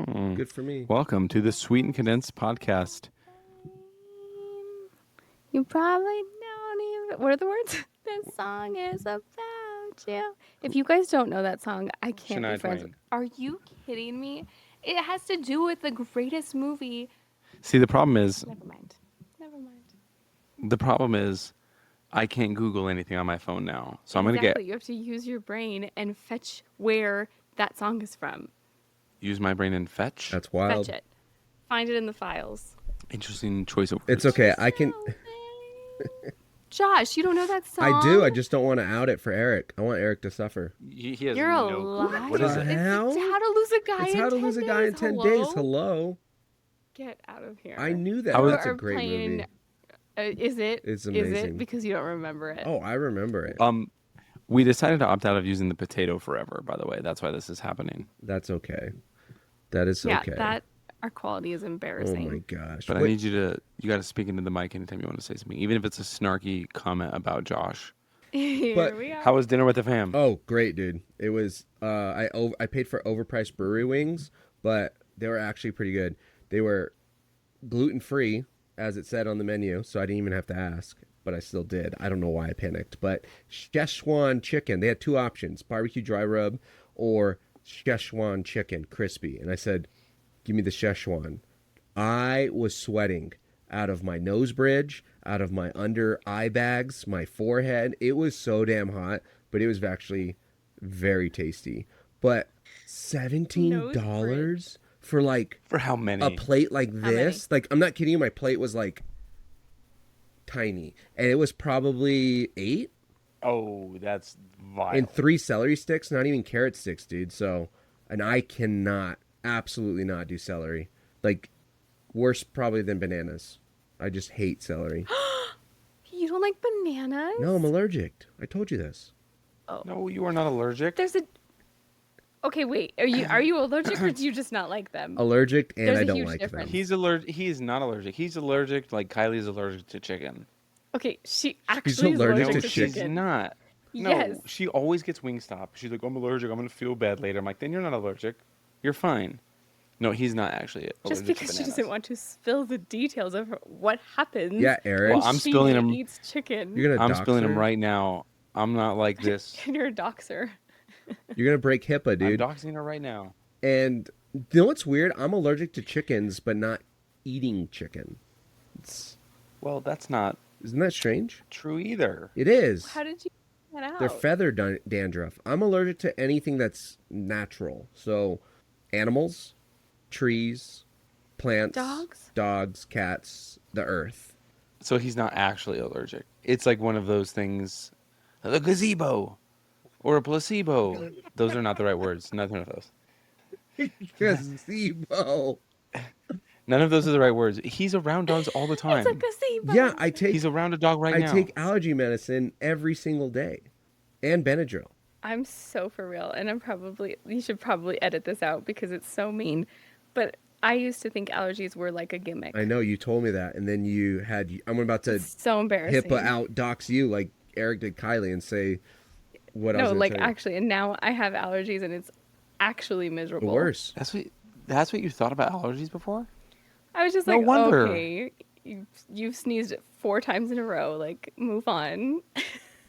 Good for me. Welcome to the Sweet and Condensed podcast. You probably don't even. What are the words? This song is about you. If you guys don't know that song, I can't Shania be friends. Twain. Are you kidding me? It has to do with the greatest movie. See, the problem is, Never mind. I can't Google anything on my phone now. So I'm Exactly. going to You have to use your brain and fetch where that song is from. use my brain and fetch. That's wild. Fetch it. Find it in the files. Interesting choice of words. It's okay. I can. Josh, you don't know that song? I do. I just don't want to out it for Eric. I want Eric to suffer. He has You're a no clue. liar. What is The it? hell? It's How to Lose a Guy It's in How to 10 Lose a Guy in 10 Hello? Days. Hello. Get out of here. I knew that. How is- That's a Or great playing, movie. Is it? It's Is amazing. it? Because you don't remember it. Oh, I remember it. We decided to opt out of using the potato forever, by the way. That's why this is happening. That's okay. That is yeah, okay. that our quality is Oh embarrassing. my gosh. But I Wait, need you got to speak into the mic anytime you want to say something, even if it's a snarky comment about Josh. Here But we are. How was dinner with the fam? Oh, great, dude. It was I paid for overpriced brewery wings, but they were actually pretty good. They were gluten-free, as it said on the menu, so I didn't even have to ask, but I still did. I don't know why I panicked. But Szechuan chicken, they had two options, barbecue dry rub or Szechuan chicken, crispy. And I said, give me the Szechuan. I was sweating out of my nose bridge, out of my under eye bags, my forehead. It was so damn hot, but it was actually very tasty. But $17 for like For how many? a plate like this? Like, I'm not kidding you, my plate was like tiny. And it was probably 8 Oh, that's vile. and 3 celery sticks, not even carrot sticks, dude. So, and I cannot, absolutely not do celery. Like, worse probably than bananas. I just hate celery. You don't like bananas? No, I'm allergic. I told you this. No, you are not allergic. There's a. Okay, wait. Are you allergic or do you just not like them? Allergic, and There's I a don't huge like difference. them. He's allergic. He is not allergic. He's allergic like Kylie's allergic to chicken. Okay, she actually is allergic allergic to to chicken. She's chicken. not. No, Yes. she always gets Wingstop. She's like, I'm allergic. I'm gonna feel bad later. I'm like, then you're not allergic. You're fine. No, he's not actually allergic Just to because she bananas. doesn't want to spill the details of what happens. Yeah, Eric. Well, I'm she spilling them. eats chicken. You're gonna I'm dox spilling her? them right now. I'm not like this. And you're a doxer. You're gonna break HIPAA, I'm dude. doxing her right now. And you know what's weird? I'm allergic to chickens, but not eating chicken. Well, that's not Isn't that strange? true either. It is. How did you find that out? They're feather dandruff. I'm allergic to anything that's natural. So, animals, trees, plants, Dogs? cats, the earth. So he's not actually allergic. It's like one of those things, a gazebo or a placebo. Those are not the right words. Nothing of those. Gazebo. None of those are the right words. He's around dogs all the time. It's a gazebo. Yeah, I take He's around a dog right I now. take allergy medicine every single day, and Benadryl. I'm so for real, and you should probably edit this out because it's so mean. But I used to think allergies were like a gimmick. I know you told me that, and then you had. I'm about to It's so embarrassing. HIPAA out dox you like Eric did Kylie and say what I was No, gonna like tell you. actually, and now I have allergies, and it's actually miserable. Worse. That's what you thought about allergies before? I was just No like, wonder. okay, you've sneezed 4 times in a row. Like, move on.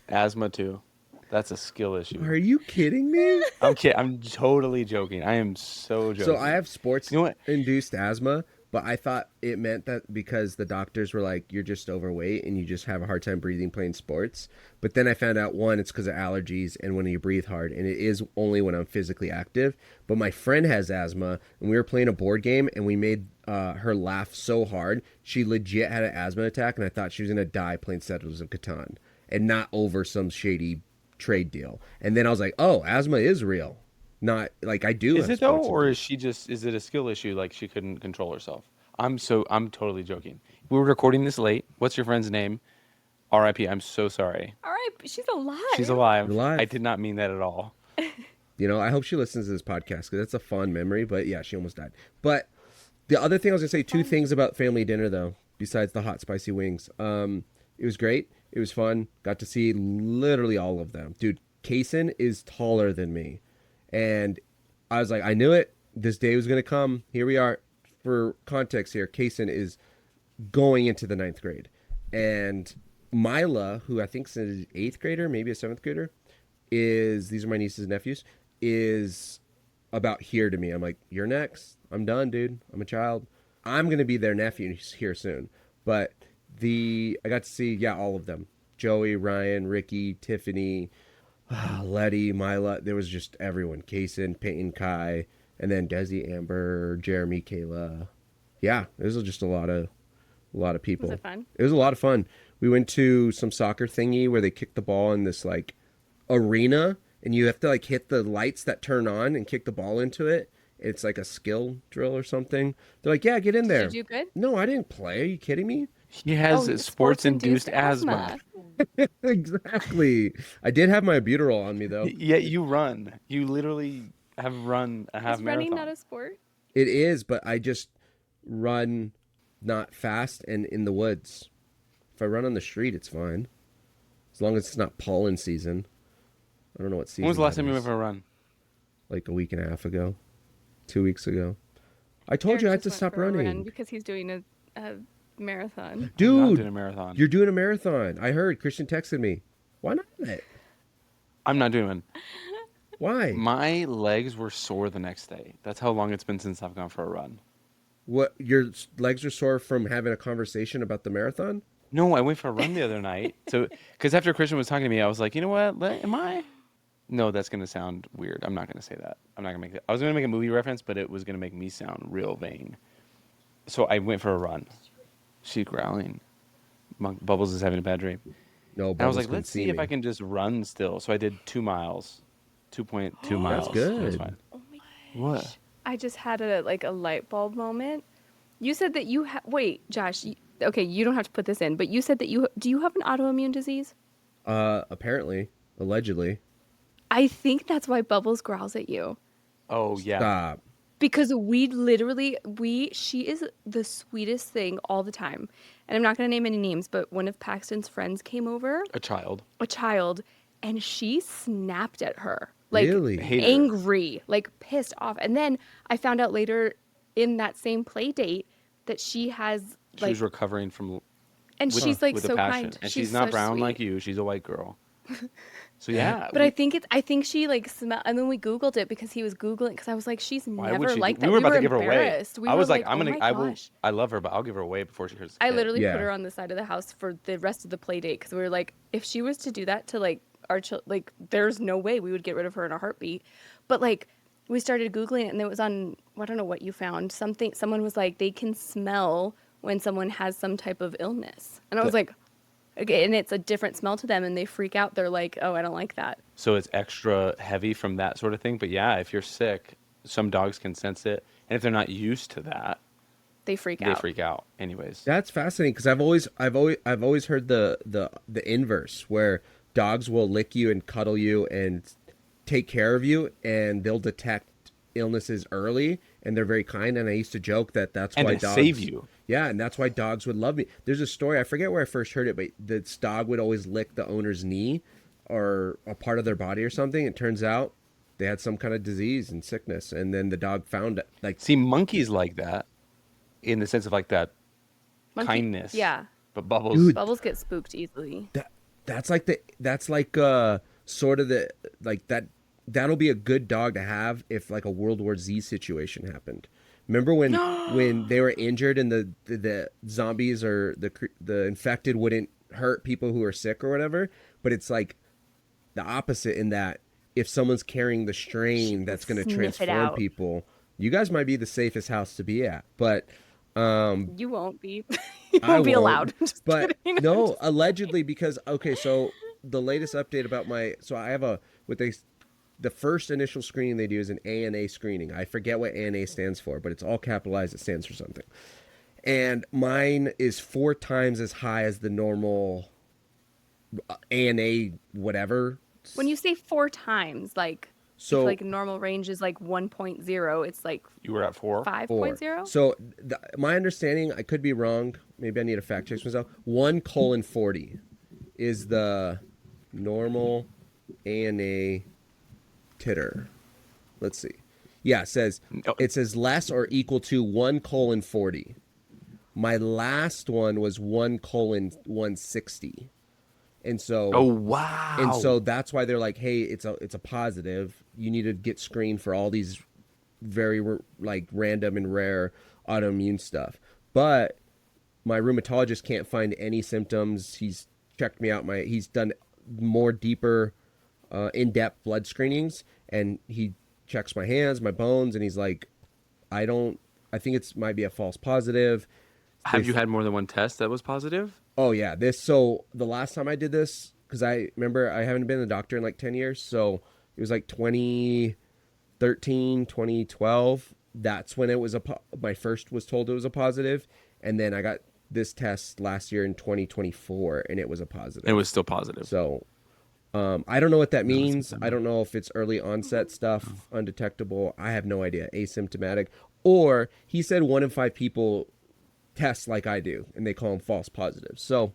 Asthma too. That's a skill issue. Are you kidding me? I'm kidding. I'm totally joking. I am so joking. So I have sports You know what? induced asthma, but I thought it meant that because the doctors were like, you're just overweight and you just have a hard time breathing playing sports. But then I found out, one, it's because of allergies and when you breathe hard, and it is only when I'm physically active. But my friend has asthma, and we were playing a board game, and we made her laugh so hard. She legit had an asthma attack, and I thought she was going to die playing Settlers of Catan and not over some shady trade deal. And then I was like, oh, asthma is real. Not like I do. Is have it though, sports or induced. is it a skill issue? Like she couldn't control herself. I'm totally joking. We were recording this late. What's your friend's name? R.I.P. I'm so sorry. All right, she's alive. She's alive. Alive. I did not mean that at all. You know, I hope she listens to this podcast because it's a fond memory. But yeah, she almost died. But the other thing I was gonna say, two things about family dinner though, besides the hot spicy wings. It was great. It was fun. Got to see literally all of them. Dude, Kaysen is taller than me, and I was like, I knew it. this day was going to come. Here we are. For context here, Kaysen is going into the ninth grade. And Mila, who I think is an eighth grader, maybe a seventh grader, these are my nieces and nephews, is about here to me. I'm like, you're next. I'm done, dude. I'm a child. I'm going to be their nephew here soon. But I got to see, all of them. Joey, Ryan, Ricky, Tiffany, Letty, Mila. There was just everyone. Kaysen, Peyton, Kai, and then Desi, Amber, Jeremy, Kayla. Yeah, it was just a lot of people. Was it fun? It was a lot of fun. We went to some soccer thingy where they kick the ball in this like arena, and you have to like hit the lights that turn on and kick the ball into it. It's like a skill drill or something. They're like, yeah, get in there. Did you do good? No, I didn't play. Are you kidding me? He has sports-induced asthma. Exactly. I did have my albuterol on me though. Yet you run. You literally have run a half Is marathon. running not a sport? It is, but I just run not fast and in the woods. If I run on the street, it's fine. As long as it's not pollen season. I don't know what season. When was the last that time you is. went for a run? Like a week and a half ago. 2 weeks ago. I told Eric you I had just to went stop for a run running. because he's doing a marathon. I'm not Dude, doing a marathon. you're doing a marathon. I heard. Christian texted me. Why not? I'm not doing one. Why? My legs were sore the next day. That's how long it's been since I've gone for a run. What? Your legs are sore from having a conversation about the marathon? No, I went for a run the other night. So, because after Christian was talking to me, I was like, you know what? Am I? No, that's going to sound weird. I'm not going to say that. I'm not going to make that. I was going to make a movie reference, but it was going to make me sound real vain. So I went for a run. She's growling. Bubbles is having a bad dream. No, And I was Bubbles like, can let's see me. if I can just run still. So I did 2 miles, 2.2 miles. That's good. It was fine. Oh my What? I just had a light bulb moment. You said that you wait, Josh. Okay, you don't have to put this in, but you said that do you have an autoimmune disease? Apparently. Allegedly. I think that's why Bubbles growls at you. Oh, yeah. Stop. Because she is the sweetest thing all the time. And I'm not going to name any names, but one of Paxton's friends came over, A child. and she snapped at her. Like, Really? Hate her. angry, like pissed off. And then I found out later in that same play date that she has, She like, was recovering from and with, she's like with so a passion. kind. And she's not so brown sweet. like you. She's a white girl. So yeah. But I think she like smelled, and then we Googled it because he was Googling, because I was like, she's Why never would she? like that. We were about to give her away. embarrassed. We I were was like, oh my I will. gosh. I love her, but I'll give her away before she hears. I literally Yeah. put her on the side of the house for the rest of the play date because we were like, if she was to do that to like our like, there's no way we would get rid of her in a heartbeat. But like, we started Googling it, and it was on, I don't know what you found. Someone was like, they can smell when someone has some type of illness, and I was like, okay, and it's a different smell to them, and they freak out. They're like, oh, I don't like that. So it's extra heavy from that sort of thing. But yeah, if you're sick, some dogs can sense it, and if they're not used to that, They freak they out. freak out. Anyways, That's fascinating because I've always heard the inverse where dogs will lick you and cuddle you and take care of you, and they'll detect illnesses early, and they're very kind. And I used to joke that's and why they dogs save you. Yeah, and that's why dogs would love me. There's a story, I forget where I first heard it, but this dog would always lick the owner's knee or a part of their body or something. It turns out they had some kind of disease and sickness, and then the dog found it. Like, See, monkeys like that, in the sense of like that kindness. Yeah. But Bubbles, Dude. Bubbles get spooked easily. that's like sort of the like that'll be a good dog to have if like a World War Z situation happened. Remember when they were injured and the zombies or the infected wouldn't hurt people who are sick or whatever, but it's like the opposite in that if someone's carrying the strain that's going to Sniff it transform out. people, you guys might be the safest house to be at. But You won't be. You I won't be won't, allowed. Just But kidding. no, allegedly, because okay, so the latest update about I have the first initial screening they do is an ANA screening. I forget what ANA stands for, but it's all capitalized. It stands for something. And mine is 4 times as high as the normal ANA whatever. When you say 4 times, like, So if like normal range is like 1.0, it's like you were at 4. 5.0. So my understanding, I could be wrong. Maybe I need to fact check myself. 1:40 is the normal ANA titter. Let's see. Yeah, Oh, it says less or equal to 1:40. My last one was 1:160. And oh so wow. that's why they're like, hey, it's a positive. You need to get screened for all these very like random and rare autoimmune stuff. But my rheumatologist can't find any symptoms. He's checked me out. He's done more deeper, in-depth blood screenings, and he checks my hands, my bones, and he's like, I don't. I think it's might be a false positive. Have you This. had more than one test that was positive? Oh yeah, this. So the last time I did this, because I remember I haven't been to the doctor in like 10 years, so it was like 2013, 2012. That's when it was my first was told it was a positive, and then I got this test last year in 2024, and it was a It positive. was still positive. So I don't know what that No, that's good means. to I know. don't know if it's early onset Oh. stuff, undetectable. I have no idea. Asymptomatic, or he said 1 in 5 people test like I do, and they call them false positives. So,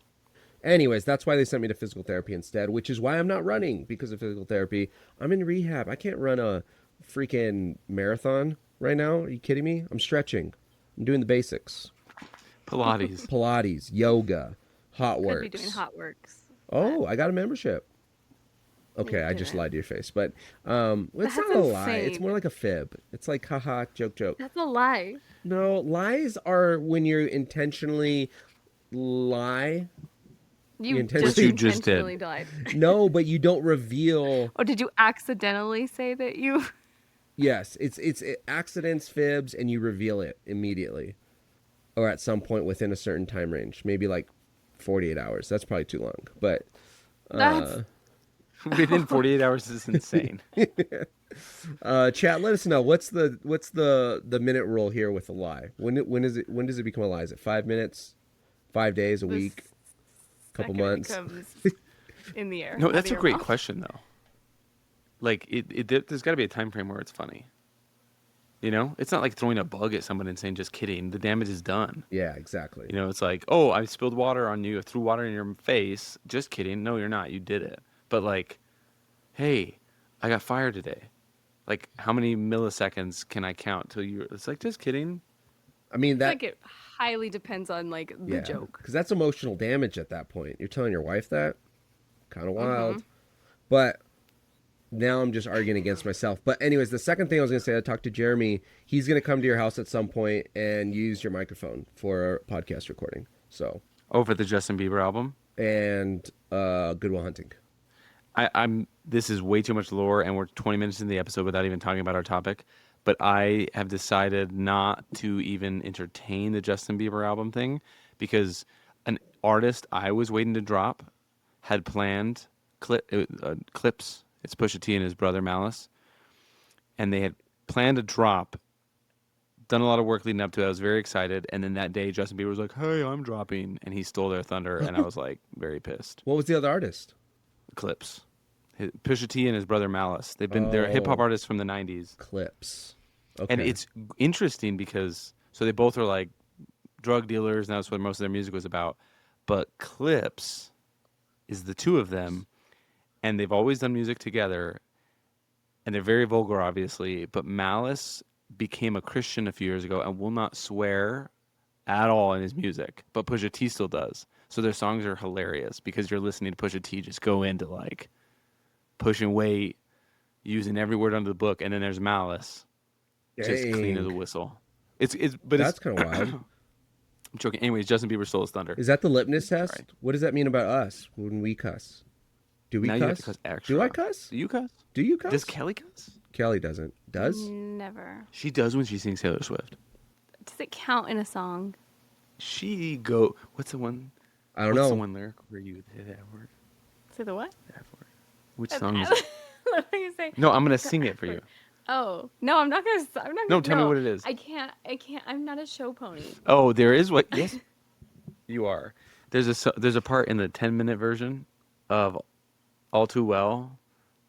anyways, that's why they sent me to physical therapy instead, which is why I'm not running because of physical therapy. I'm in rehab. I can't run a freaking marathon right now. Are you kidding me? I'm stretching. I'm doing the basics. Pilates. Pilates, yoga, hot Could be doing works. hot works. But Oh, I got a membership. no, Okay, you I just didn't. lied to your face, but it's That's not a lie. It's more insane. like a fib. It's like haha, joke, joke. That's a lie. No, lies are when you intentionally lie. You You Which just intentionally you just did. intentionally lied. no, but you don't reveal. Oh, did you accidentally say that you? Yes, it's accidents, fibs, and you reveal it immediately, or at some point within a certain time range, maybe like 48 hours. That's probably too long, but That's Within 48 hours is insane. chat. Let us know what's the minute rule here with a lie. When does it become a lie? Is it 5 minutes, 5 days, a the week, couple second it months? becomes in the air. No, out of that's a your great mouth. question though. Like there's got to be a time frame where it's funny. You know, it's not like throwing a bug at someone and saying just kidding. The damage is done. Yeah, exactly. You know, it's like, oh, I spilled water on you, I threw water in your face. Just kidding. No, you're not. You did it. But like, hey, I got fired today. Like, how many milliseconds can I count till you? It's like, just kidding. I mean I feel that. like it highly depends on like the Yeah, joke. because that's emotional damage at that point. You're telling your wife that, kind of Mm-hmm. wild. But now I'm just arguing against myself. But anyways, the second thing I was gonna say, I talked to Jeremy. He's gonna come to your house at some point and use your microphone for podcast recording. So Over the Justin Bieber album. and Goodwill Hunting. I'm. This is way too much lore, and we're 20 minutes in the episode without even talking about our topic. But I have decided not to even entertain the Justin Bieber album thing because an artist I was waiting to drop had planned clips. It's Pusha T and his brother Malice, and they had planned a drop. Done a lot of work leading up to it. I was very excited, and then that day Justin Bieber was like, "Hey, I'm dropping," and he stole their thunder, and I was like, very pissed. What was the other artist? Clips. Pusha T and his brother Malice. They're hip hop Oh, artists from the '90s, Clips. and Okay. it's interesting because so they both are like drug dealers, and that's what most of their music was about. But Clips is the two of them, and they've always done music together, and they're very vulgar, obviously. But Malice became a Christian a few years ago and will not swear at all in his music, but Pusha T still does. So their songs are hilarious because you're listening to Pusha T just go into like pushing weight, using every word under the book, and then there's Malice, just clean as Dang. a whistle. It's That's kind of wild. I'm joking. Anyways, Justin Bieber stole his thunder. Is that the litmus Sorry. test? What does that mean about us when we cuss? Do we Now you have to cuss? cuss extra. Do I cuss? Do you cuss? Do you Does cuss? Kelly cuss? Kelly doesn't. Does? Never. She does when she sings Taylor Swift. Does it count in a song? What's the one? I don't What's the know. one lyric where you say that word? Say the what? That word. Which song is it? What are you saying? No, I'm gonna sing it for you. Oh no, I'm not gonna. I'm not. No, Gonna, tell me what it is. I can't. I can't. I'm not a show pony. Oh, there is what? Yes, you are. There's a part in the 10-minute version of All Too Well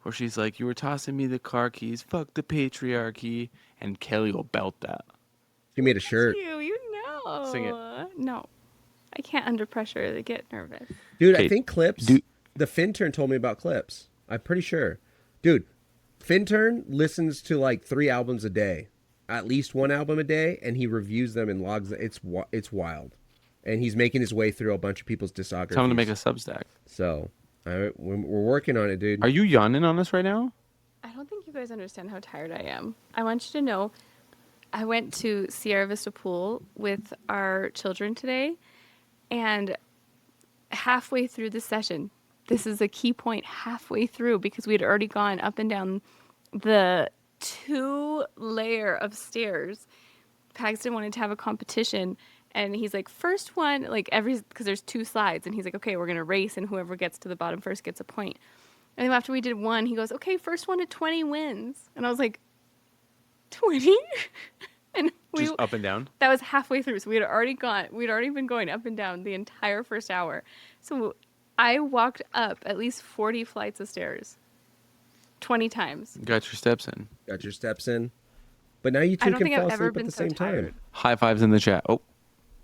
where she's like, "You were tossing me the car keys, fuck the patriarchy," and Kelly will belt that. He made a shirt. You know. Sing it. No, I can't under pressure. They get nervous. Dude, I Okay, think Clips, do the Fintern told me about Clips. I'm pretty sure. Dude, Fintern listens to like 3 albums a day, at least 1 album a day, and he reviews them and logs them. It's wild, and he's making his way through a bunch of people's discographies. Tell him to make a Substack. So we're working on it, dude. Are you yawning on us right now? I don't think you guys understand how tired I am. I want you to know I went to Sierra Vista Pool with our children today, and halfway through the session, this is a key point, halfway through, because we had already gone up and down the 2-layer of stairs. Paxton wanted to have a competition, and he's like, first one, like because there's 2 slides, and he's like, okay, we're going to race, and whoever gets to the bottom first gets a point. And then after we did 1, he goes, okay, first one to 20 wins. And I was like, 20? And Just up and down? that was halfway through. So we'd already been going up and down the entire first hour. So I walked up at least 40 flights of stairs 20 times. Got your steps in. Got your steps in. But now you I two don't can think fall I've ever asleep at been the so same tired. time. High fives in the chat. Oh,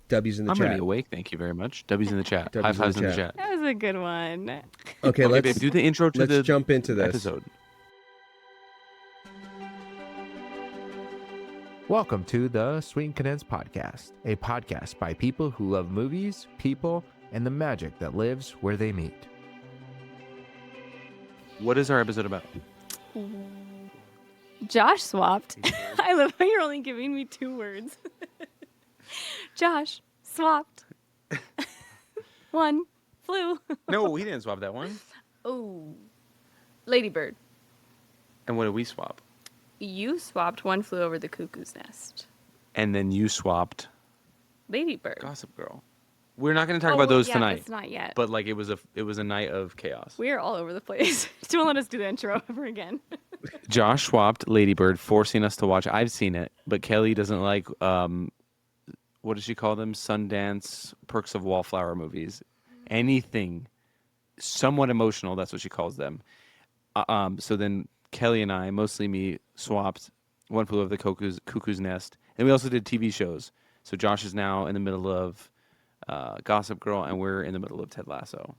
W's in the I'm chat. already awake. Thank you very much. W's in the chat. W's High in the fives in the chat. chat. That was a good one. Okay, Okay, let's babe, do the intro to let's the jump into this. episode. Welcome to the Sweet and Condensed Podcast, a podcast by people who love movies, people, and the magic that lives where they meet. What is our episode about? Josh swapped. I love how you're only giving me 2 words. Josh swapped. 1 flew. No, he didn't swap that one. Oh, Ladybird. And what did we swap? You swapped 1 flew over the cuckoo's nest. And then you swapped Ladybird. Gossip Girl. We're not going to talk Oh, about those yeah, tonight. That's not yet. But like it was a night of chaos. We are all over the place. Don't let us do the intro ever again. Josh swapped Ladybird, forcing us to watch. I've seen it, but Kelly doesn't like what does she call them? Sundance Perks of Wallflower movies. Anything somewhat emotional, that's what she calls them. So then Kelly and I, mostly me, swapped One Flew Over the Cuckoo's Nest. And we also did TV shows. So Josh is now in the middle of Gossip Girl, and we're in the middle of Ted Lasso.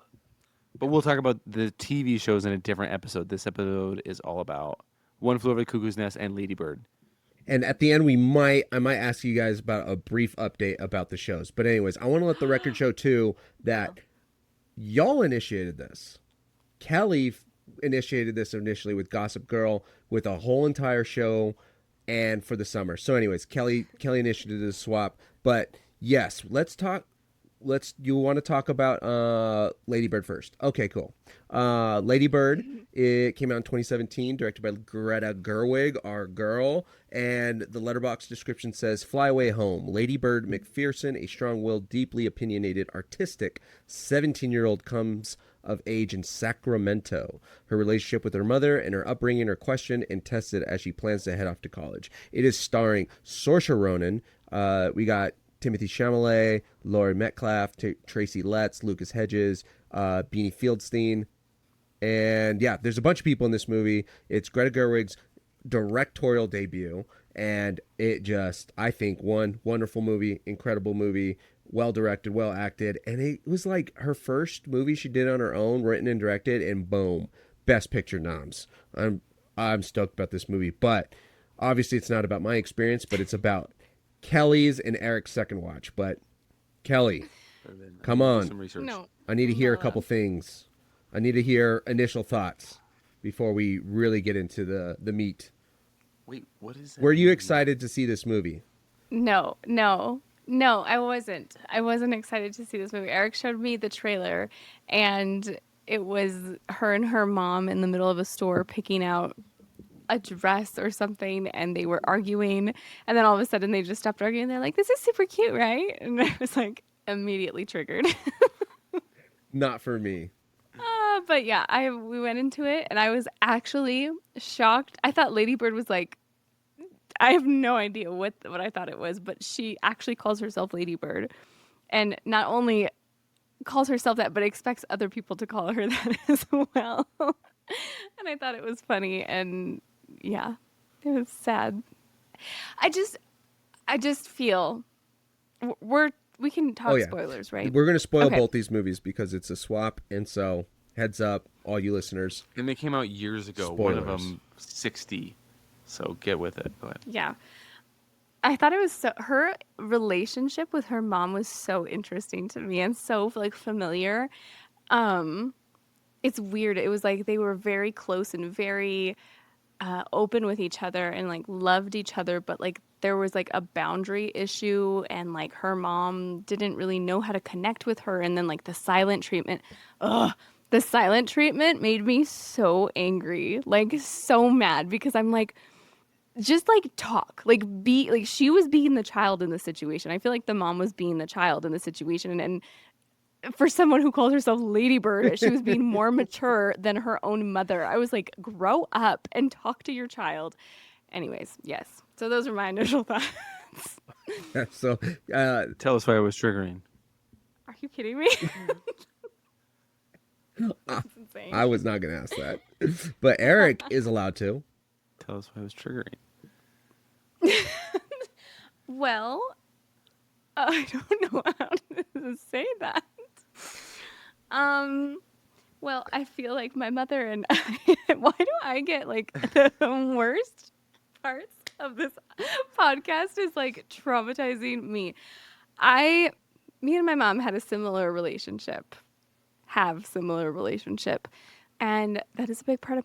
But we'll talk about the TV shows in a different episode. This episode is all about One Flew Over the Cuckoo's Nest and Ladybird. And at the end, I might ask you guys about a brief update about the shows. But anyways, I want to let the record show too that y'all initiated this. Kelly initiated this initially with Gossip Girl, with a whole entire show, and for the summer. So anyways, Kelly initiated this swap. But yes, you want to talk about Ladybird first. Okay, cool. Ladybird, it came out in 2017, directed by Greta Gerwig, our girl, and the letterbox description says, Fly Away Home. Ladybird McPherson, a strong-willed, deeply opinionated, artistic 17-year-old comes of age in Sacramento. Her relationship with her mother and her upbringing are questioned and tested as she plans to head off to college. It is starring Saoirse Ronan. We got Timothy Chalamet, Laurie Metcalf, Tracy Letts, Lucas Hedges, Beanie Fieldstein. And yeah, there's a bunch of people in this movie. It's Greta Gerwig's directorial debut. And it just, I think, one wonderful movie, incredible movie, well directed, well acted. And it was like her first movie she did on her own, written and directed, and boom, Best Picture noms. I'm stoked about this movie. But obviously it's not about my experience, but it's about Kelly's and Eric's second watch. But Kelly, come on. Some research. No. I need to hear a couple things. I need to hear initial thoughts before we really get into the meat. Wait, what is that? Were you excited to see this movie? No, I wasn't. I wasn't excited to see this movie. Eric showed me the trailer, and it was her and her mom in the middle of a store picking out a dress or something, and they were arguing, and then all of a sudden they just stopped arguing. They're like, "This is super cute, right?" And I was like, immediately triggered. Not for me. But yeah, we went into it, and I was actually shocked. I thought Ladybird was like, I have no idea what I thought it was, but she actually calls herself Ladybird, and not only calls herself that, but expects other people to call her that as well. And I thought it was funny, and yeah, it was sad. I just feel we can talk spoilers, right? We're going to spoil Okay. both these movies because it's a swap, and so heads up. all you listeners. And they came out years ago. Spoilers. One of them 60. So get with it. Go ahead. Yeah. I thought it was her relationship with her mom was so interesting to me and so like familiar. It's weird. It was like they were very close and very open with each other and like loved each other, but like there was like a boundary issue and like her mom didn't really know how to connect with her, and then like the silent treatment. Ugh. The silent treatment made me so angry, like so mad, because I'm like, just like talk, like be like she was being the child in the situation. I feel like the mom was being the child in the situation, and for someone who called herself Ladybird, she was being more mature than her own mother. I was like, grow up and talk to your child. Anyways, yes. So those are my initial thoughts. So, Tell us why it was triggering. Are you kidding me? That's insane. I was not going to ask that. But Eric is allowed to. Tell us why it was triggering. Well, I don't know how to say that. Well, I feel like my mother and I, why do I get like the worst parts of this podcast is like traumatizing me. Me and my mom had a similar relationship, and that is a big part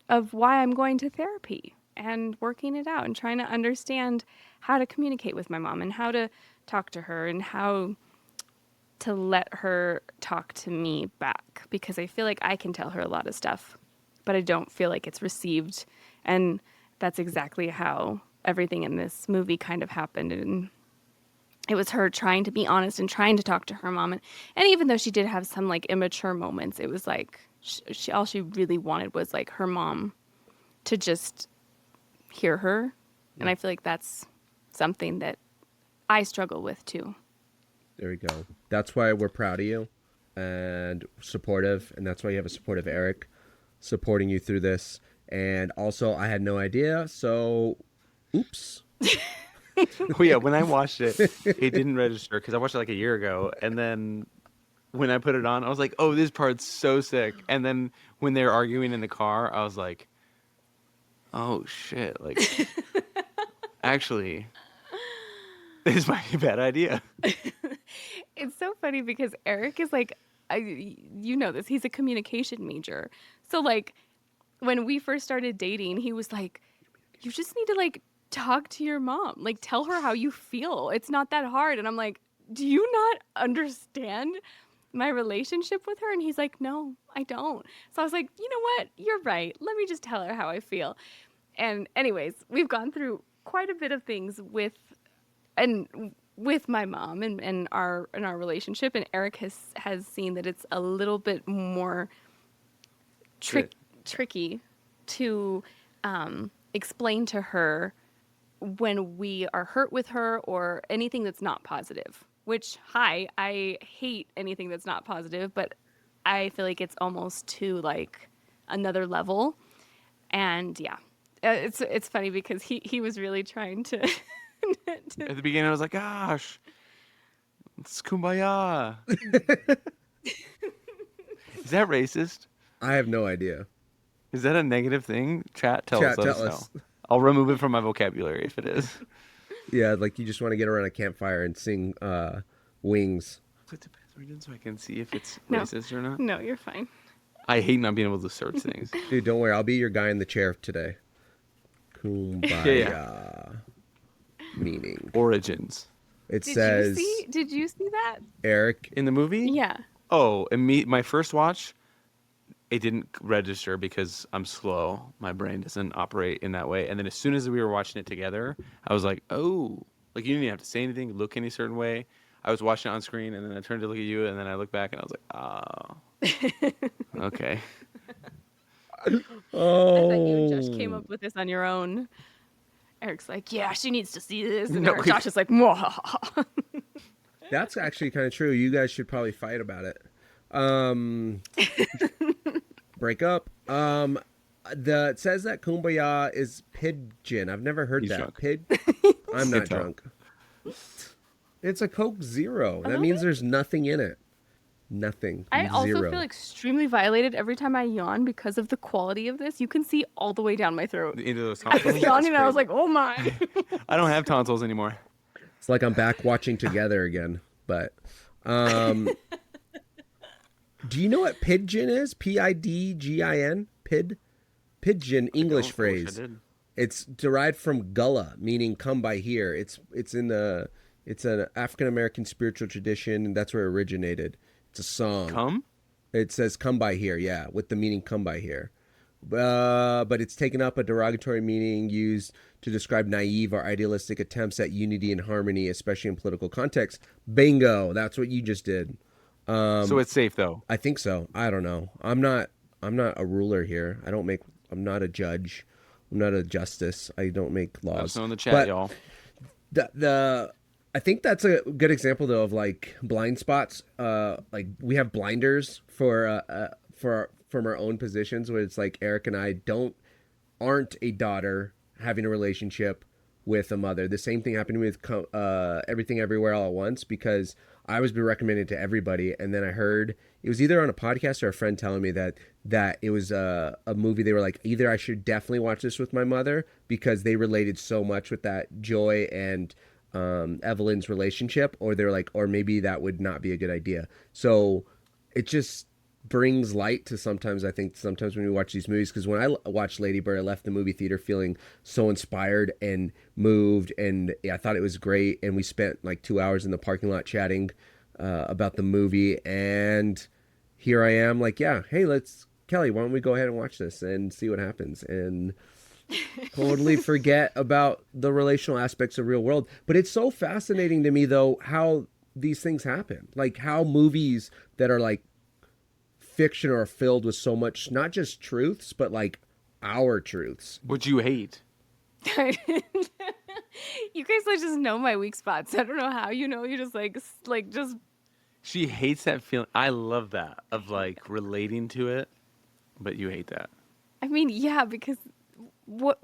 of why I'm going to therapy and working it out and trying to understand how to communicate with my mom and how to talk to her and how to let her talk to me back, because I feel like I can tell her a lot of stuff, but I don't feel like it's received. And that's exactly how everything in this movie kind of happened. And it was her trying to be honest and trying to talk to her mom. And even though she did have some like immature moments, it was like she all she really wanted was like her mom to just hear her. And I feel like that's something that I struggle with too. There we go. That's why we're proud of you and supportive. And that's why you have a supportive Eric supporting you through this. And also, I had no idea. So, oops. Oh, yeah. When I watched it, it didn't register because I watched it like a year ago. And then when I put it on, I was like, oh, this part's so sick. And then when they were arguing in the car, I was like, oh, shit. Like, actually, this might be a bad idea. It's so funny because Eric is like, you know this, he's a communication major. So like when we first started dating, he was like, you just need to like talk to your mom, like tell her how you feel. It's not that hard. And I'm like, do you not understand my relationship with her? And he's like, no, I don't. So I was like, you know what? You're right. Let me just tell her how I feel. And anyways, we've gone through quite a bit of things with my mom and our relationship, and Eric has seen that it's a little bit more tricky to explain to her when we are hurt with her or anything that's not positive. Which, I hate anything that's not positive, but I feel like it's almost to like another level. And yeah, it's funny because he was really trying to. At the beginning, I was like, gosh, it's kumbaya. Is that racist? I have no idea. Is that a negative thing? Chat, tell Chat, us. Let tell us us. know. I'll remove it from my vocabulary if it is. Yeah, like you just want to get around a campfire and sing Wings. Put the password in so I can see if it's No. racist or not. No, you're fine. I hate not being able to search things. Dude, don't worry. I'll be your guy in the chair today. Kumbaya. Meaning. Origins. It Did says you see that? Eric. In the movie? Yeah. Oh, my first watch, it didn't register because I'm slow. My brain doesn't operate in that way. And then as soon as we were watching it together, I was like, oh. Like, you didn't even have to say anything, look any certain way. I was watching it on screen, and then I turned to look at you, and then I looked back, and I was like, oh. Okay. I thought you and Josh came up with this on your own. Eric's like, yeah, she needs to see this. And No, Josh is like, Mwah. That's actually kind of true. You guys should probably fight about it. Break up. It says that kumbaya is pigeon. I've never heard He's that. drunk. I'm not Good talk. drunk. It's a Coke Zero. That means there's nothing in it. Nothing. I also Zero. feel extremely violated every time I yawn because of the quality of this. You can see all the way down my throat. Into those I was tonsils. yawning and I was That's like, oh my. I don't have tonsils anymore. It's like I'm back watching Together again. But do you know what pidgin is? Pidgin? Pidgin, English I wish I phrase. did. It's derived from gullah, meaning come by here. It's an African American spiritual tradition, and that's where it originated. It's a song. Come? It says "come by here," yeah, with the meaning "come by here." But it's taken up a derogatory meaning used to describe naive or idealistic attempts at unity and harmony, especially in political context. Bingo! That's what you just did. So it's safe though. I think so. I don't know. I'm not a ruler here. I'm not a judge. I'm not a justice. I don't make Let us laws. know in the chat, But y'all. I think that's a good example though of like blind spots. Like we have blinders for from our own positions where it's like Eric and I aren't a daughter having a relationship with a mother. The same thing happened to me with Everything Everywhere All at Once, because I was being recommended to everybody, and then I heard it was either on a podcast or a friend telling me that it was a movie. They were like, either I should definitely watch this with my mother because they related so much with that Joy and Evelyn's relationship, or they're like, or maybe that would not be a good idea. So it just brings light to sometimes when we watch these movies, because when I watched Lady Bird, I left the movie theater feeling so inspired and moved, and I thought it was great, and we spent like 2 hours in the parking lot chatting about the movie, and here I am like, yeah, hey, Kelly, why don't we go ahead and watch this and see what happens, and totally forget about the relational aspects of real world. But it's so fascinating to me though how these things happen, like how movies that are like fiction are filled with so much, not just truths, but like our truths. What you hate? You guys like just know my weak spots. I don't know how you know. You just just. She hates that feeling. I love that of like relating to it, but you hate that. I mean, yeah, because what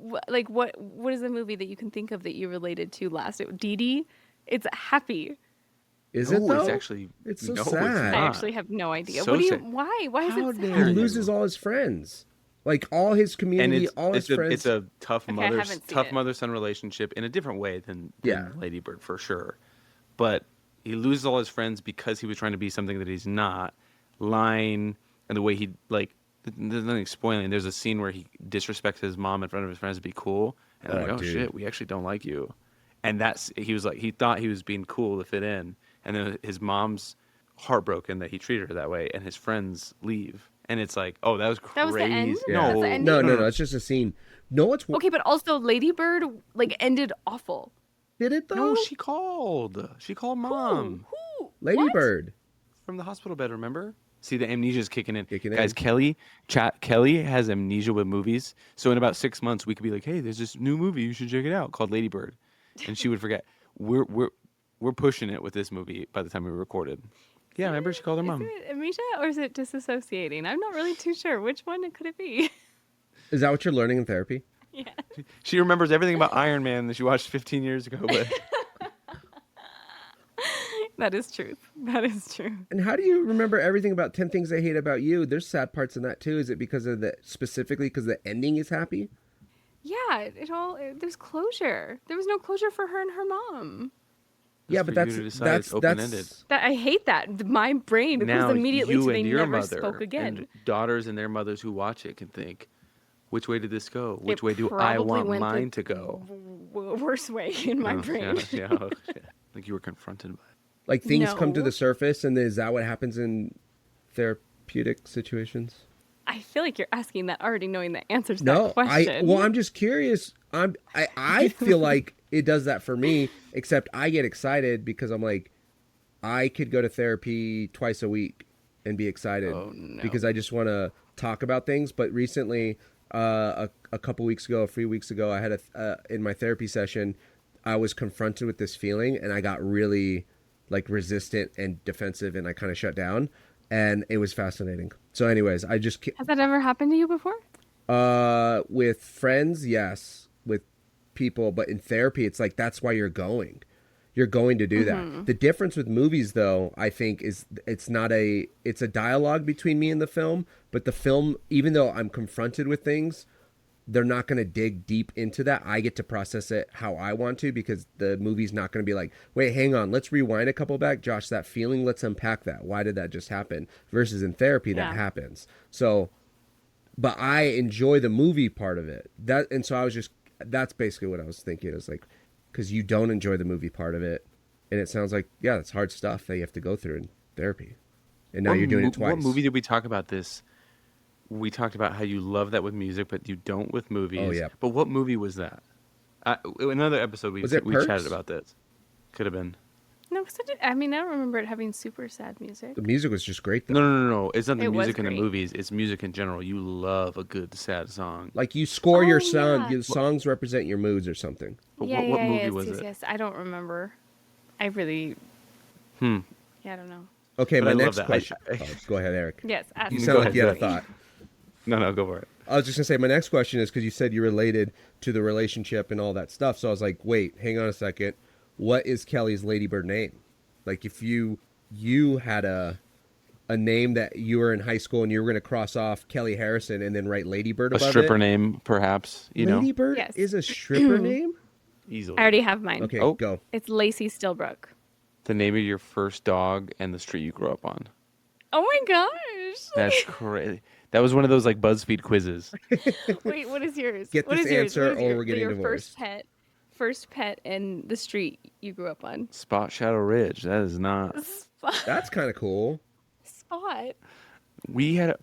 is a movie that you can think of that you related to last? Dee Dee, it's happy. Is it though? It's actually It's so no, sad. It's I not. actually have no idea. So What do you? sad. Why? Why is How it dare He sad? you. loses all his friends, like all his And community, all his friends. it's a tough Okay, I mother haven't seen it. mother-son relationship in a different way than Yeah. Lady Bird for sure. But he loses all his friends because he was trying to be something that he's not. Lying and the way he like. There's nothing spoiling. There's a scene where he disrespects his mom in front of his friends to be cool, and they're like, "Oh dude. shit, we actually don't like you." And he was like, he thought he was being cool to fit in, and then his mom's heartbroken that he treated her that way, and his friends leave, and it's like, oh, that was crazy. That was the end? Yeah. That's No, the ending? No, it's just a scene. No, it's Okay, but also Lady Bird like ended awful. did it though? no, she called mom Who? Lady What? Bird. from the hospital bed. Remember? See, the amnesia's kicking in. Kicking in. Guys, Kelly has amnesia with movies. So in about 6 months, we could be like, hey, there's this new movie. You should check it out called Lady Bird. And she would forget. We're pushing it with this movie by the time we recorded. Yeah, remember she called her mom. Is it amnesia or is it disassociating? I'm not really too sure. Which one could it be? Is that what you're learning in therapy? Yeah. She remembers everything about Iron Man that she watched 15 years ago. But That is truth. That is true. And how do you remember everything about 10 Things I Hate About You? There's sad parts in that too. Is it because of specifically because the ending is happy? Yeah, there's closure. There was no closure for her and her mom. Yeah, for but you to decide it's open-ended. That I hate that. My brain now goes immediately you to they and your never mother spoke again. and daughters and their mothers who watch it can think, which way did this go? Which It way do I probably want went the mine to go? Worst way in my Oh, brain. Yeah, yeah. Oh, shit. Like you were confronted by it. Like things come to No. the surface, and is that what happens in therapeutic situations? I feel like you're asking that already knowing the answer to No, that question. I'm just curious. I feel like it does that for me, except I get excited because I'm like, I could go to therapy twice a week and be excited because I just want to talk about things. But recently, a couple weeks ago, 3 weeks ago, I had in my therapy session, I was confronted with this feeling, and I got really like resistant and defensive, and I kind of shut down, and it was fascinating. So anyways, I just Has that ever happened to you before? with friends, yes, with people, but in therapy, it's like that's why you're going. you're going to do Mm-hmm. that. The difference with movies, though, I think, is it's a dialogue between me and the film, but the film, even though I'm confronted with things, they're not going to dig deep into that. I get to process it how I want to, because the movie's not going to be like, wait, hang on, let's rewind a couple back. Josh, that feeling, let's unpack that. Why did that just happen? Versus in therapy, that Yeah. happens. So, but I enjoy the movie part of it. That's basically what I was thinking. Is like, because you don't enjoy the movie part of it. And it sounds like, yeah, that's hard stuff that you have to go through in therapy. And now you're doing it twice. What movie did we talk about this? We talked about how you love that with music, but you don't with movies. Oh, yeah. But what movie was that? Another episode we Was it we Perks? chatted about this. Could have been. No, because I don't remember it having super sad music. The music was just great, though. No. It's not the It was music in the great. movies. It's music in general. You love a good sad song. Like you score Oh, your song, yeah. your songs represent your moods or something. But Yeah, what yeah, movie yes, was yes, it? yes. I don't remember. I really. Hmm. Yeah, I don't know. Okay, But my I love next that. question. Oh, go ahead, Eric. Yes, ask You me. sound Go like you had a ahead. thought. No, go for it. I was just gonna say my next question is because you said you related to the relationship and all that stuff. So I was like, wait, hang on a second. What is Kelly's Ladybird name? Like if you had a name that you were in high school and you were gonna cross off Kelly Harrison and then write Ladybird A above stripper it. name, perhaps. You know, Ladybird Yes. is a stripper name. easily. I already have mine. Okay, Oh. go. It's Lacey Stillbrook. The name of your first dog and the street you grew up on. Oh my gosh. That's crazy. That was one of those like BuzzFeed quizzes. Wait, what is yours? Get What this is yours? answer What is or we're getting your divorced. first pet and the street you grew up on. Spot Shadow Ridge. That is not. Spot. That's kind of cool. Spot. We had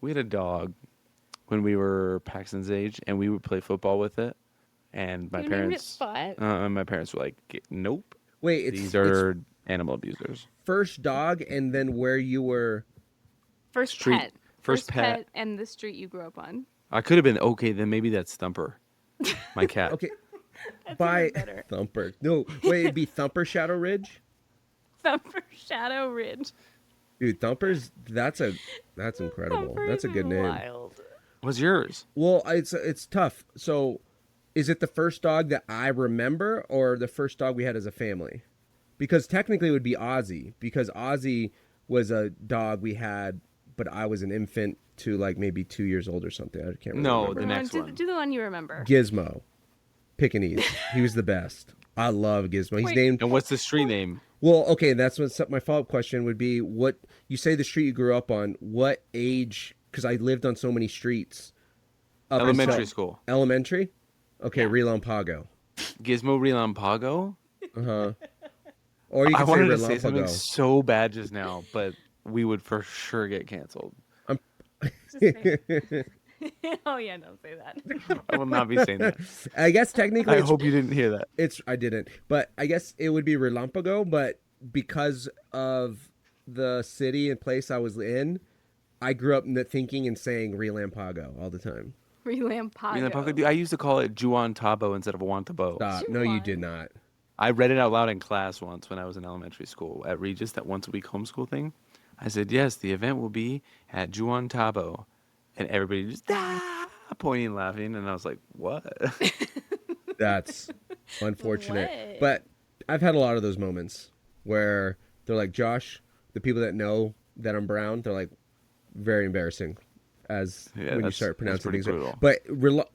a dog when we were Paxton's age, and we would play football with it. And my You named it parents, Spot? my parents were like, "Nope, Wait, these it's are animal abusers." first dog and then where you were. First Street- pet. first pet. and the street you grew up on. I could have been okay. Then maybe that's Thumper, my cat. Okay, That's by even better. Thumper. No, wait, it'd be Thumper Shadow Ridge. Thumper Shadow Ridge. Dude, Thumper's that's incredible. Thumper That's a is good name. wild. What's yours? Well, it's tough. So, is it the first dog that I remember or the first dog we had as a family? Because technically it would be Ozzy, because Ozzy was a dog we had, but I was an infant to like maybe 2 years old or something. I can't really No, remember. the next do, one. do the one you remember. Gizmo, Pekingese. He was the best. I love Gizmo. He's Wait. named. And what's the street name? Well, okay, that's what my follow-up question would be. What you say the street you grew up on? What age? Because I lived on so many streets. Up Elementary until- school. Elementary. Okay, Yeah. Relampago. Gizmo Relampago. Or you I can say wanted to say something Relampago. so bad just now, but we would for sure get canceled. Just say- oh yeah, don't say that. I will not be saying that. I guess technically, I hope you didn't hear that. I didn't, but I guess it would be Relampago. But because of the city and place I was in, I grew up thinking and saying Relampago all the time. Relampago. Relampago. Dude, I used to call it Juan Tabo instead of Wantabo. Stop. No, you did not. I read it out loud in class once when I was in elementary school at Regis, that once a week homeschool thing. I said, yes, the event will be at Juan Tabo. And everybody just pointing and laughing. And I was like, what? That's unfortunate. What? But I've had a lot of those moments where they're like, Josh, the people that know that I'm brown, they're like, very embarrassing as Yeah, when you that's- start that's pronouncing pretty things. brutal. But